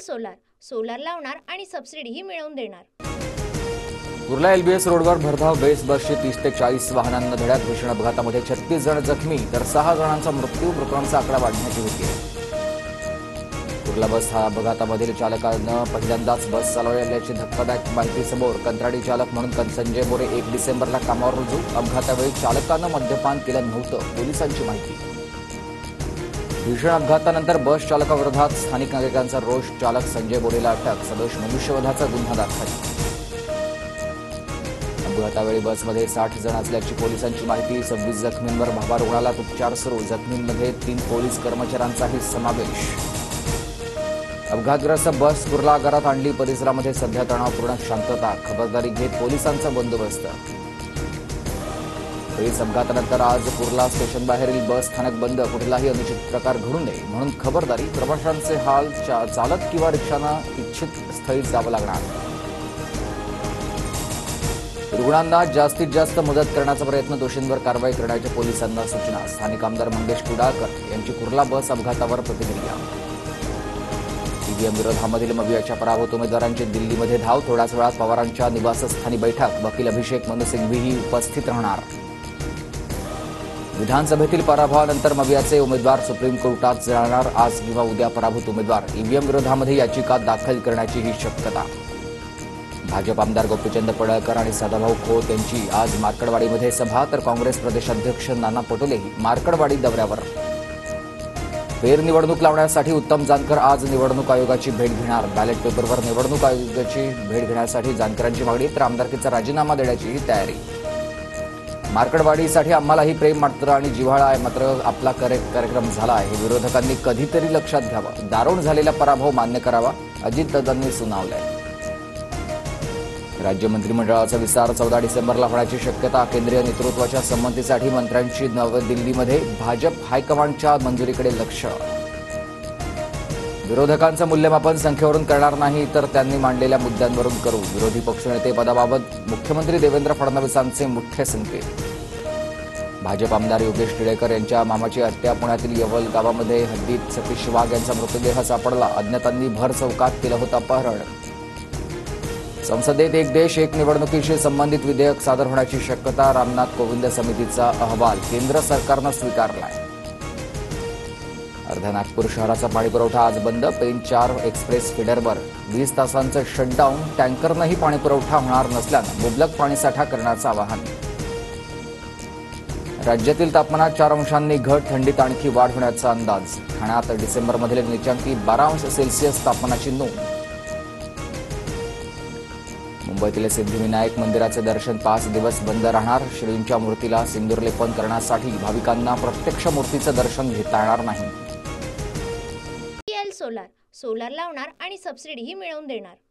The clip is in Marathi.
सोलार सोलार लावणार आणि सबसिडीही मिळवून देणार। कुर्ला एलबीएस रोडवर भरधाव बेस बसची 30 ते 40 वाहनांना धडक, भीषण अपघातामध्ये 36 जण जखमी तर 6 जणांचा मृत्यू, मृतांचा आकडा वाढण्याची भीती आहे। कुर्ला बस अपघातामधील चालकानं पहिल्यांदाच बस चालवल्याची धक्कादायक माहिती समोर। कंत्राटी चालक म्हणून संजय मोरे 1 डिसेंबरला कामावर रुजू। अपघातावेळी चालकानं मद्यपान केलं नव्हतं, पोलिसांची माहिती। भीषण अपघातानंतर बस चालकाविरोधात स्थानिक नागरिकांचा रोष, चालक संजय मोरेला अटक, सदोष मनुष्यवधाचा गुन्हा दाखल। अपघातावेळी बसमध्ये 60 जण असल्याची पोलिसांची माहिती। 26 जखमींवर भाभा रुग्णालयात उपचार सुरू। जखमींमध्ये 3 पोलीस कर्मचाऱ्यांचाही समावेश। अपघातग्रस्त बस कुर्ला आगारात आणली, परिसरामध्ये सध्या तणावपूर्ण शांतता, खबरदारी घेत पोलिसांचा बंदोबस्त। पोलीस अपघातानंतर आज कुर्ला स्टेशन बाहेरील बस स्थानक बंद, कुठलाही अनुचित प्रकार घडू नये म्हणून खबरदारी। प्रवाशांचे हाल चालक किंवा रिक्षानं इच्छित स्थळी जावं लागणार। रुग्णांना जास्तीत जास्त मदत करण्याचा प्रयत्न, दोषींवर कारवाई करण्याच्या पोलिसांना सूचना। स्थानिक आमदार मंगेश कुडाळकर यांची कुर्ला बस अपघातावर प्रतिक्रिया। ईव्हीएम विरोधामधील मवियाच्या पराभूत उमेदवारांची दिल्लीमध्ये धाव, थोड्याच वेळात पवारांच्या निवासस्थानी बैठक। वकील अभिषेक मनु सिंघवीही उपस्थित राहणार। विधानसभेतील पराभवानंतर मवियाचे उमेदवार सुप्रीम कोर्टात जाणार, आज किंवा उद्या पराभूत उमेदवार ईव्हीएम विरोधामध्ये याचिका दाखल करण्याची ही शक्यता। भाजप आमदार गोपीचंद पडळकर आणि सदाभाऊ खोत यांची आज मार्कडवाडीमध्ये सभा, तर काँग्रेस प्रदेशाध्यक्ष नाना पटोलेही मार्कडवाडी दौऱ्यावर। फेरनिवडणूक लावण्यासाठी उत्तम जानकर आज निवडणूक आयोगाची भेट घेणार। बॅलेट पेपरवर निवडणूक आयोगाची भेट घेण्यासाठी जानकरांची मागणी, तर आमदारकीचा राजीनामा देण्याचीही तयारी। मार्कडवाडीसाठी आम्हालाही प्रेम मात्र आणि जिव्हाळा आहे, मात्र आपला कार्यक्रम झाला आहे, हे विरोधकांनी कधीतरी लक्षात घ्यावं। दारुण झालेला पराभव मान्य करावा, अजितदादांनी सुनावलंय। राज्य मंत्रिमंडळाचा विस्तार 14 डिसेंबरला होण्याची शक्यता। केंद्रीय नेतृत्वाच्या संमतीसाठी मंत्र्यांची नवी दिल्लीमध्ये, भाजप हायकमांडच्या मंजुरीकडे लक्ष। विरोधकांचं मूल्यमापन संख्येवरून करणार नाही, तर त्यांनी मांडलेल्या मुद्द्यांवरून करू। विरोधी पक्षनेते पदाबाबत मुख्यमंत्री देवेंद्र फडणवीसांचे मुख्य संकेत। भाजप आमदार योगेश टिळेकर यांच्या मामाची हत्या, पुण्यातील यवल गावामध्ये हद्दीत सतीश वाघ यांचा मृतदेह सापडला, अज्ञातांनी भर चौकात केलं होतं अपहरण। संसदेत एक देश एक निवडणुकीशी संबंधित विधेयक सादर होण्याची शक्यता। रामनाथ कोविंद समितीचा अहवाल केंद्र सरकारनं स्वीकारलाय। अर्ध्या नागपूर शहराचा पाणीपुरवठा आज बंद, पेन 4 एक्सप्रेस फीडरवर 20 तासांचं शटडाऊन। टँकरनंही पाणीपुरवठा होणार नसल्यानं मुबलक पाणीसाठा करण्याचं आवाहन। राज्यातील तापमानात 4 अंशांनी घट, थंडीत आणखी वाढ होण्याचा अंदाज। ठाण्यात डिसेंबरमधील नीचांकी 12 अंश सेल्सिअस तापमानाची नोंद। मुंबईतील सिद्धिविनायक मंदिराचे दर्शन 5 दिवस बंद राहणार। श्रींच्या मूर्तीला सिंदूरलेपन करण्यासाठी भाविकांना प्रत्यक्ष मूर्तीचं दर्शन घेता येणार नाही। सोलार सोलार लावणार आणि सबसिडीही मिळवून देणार।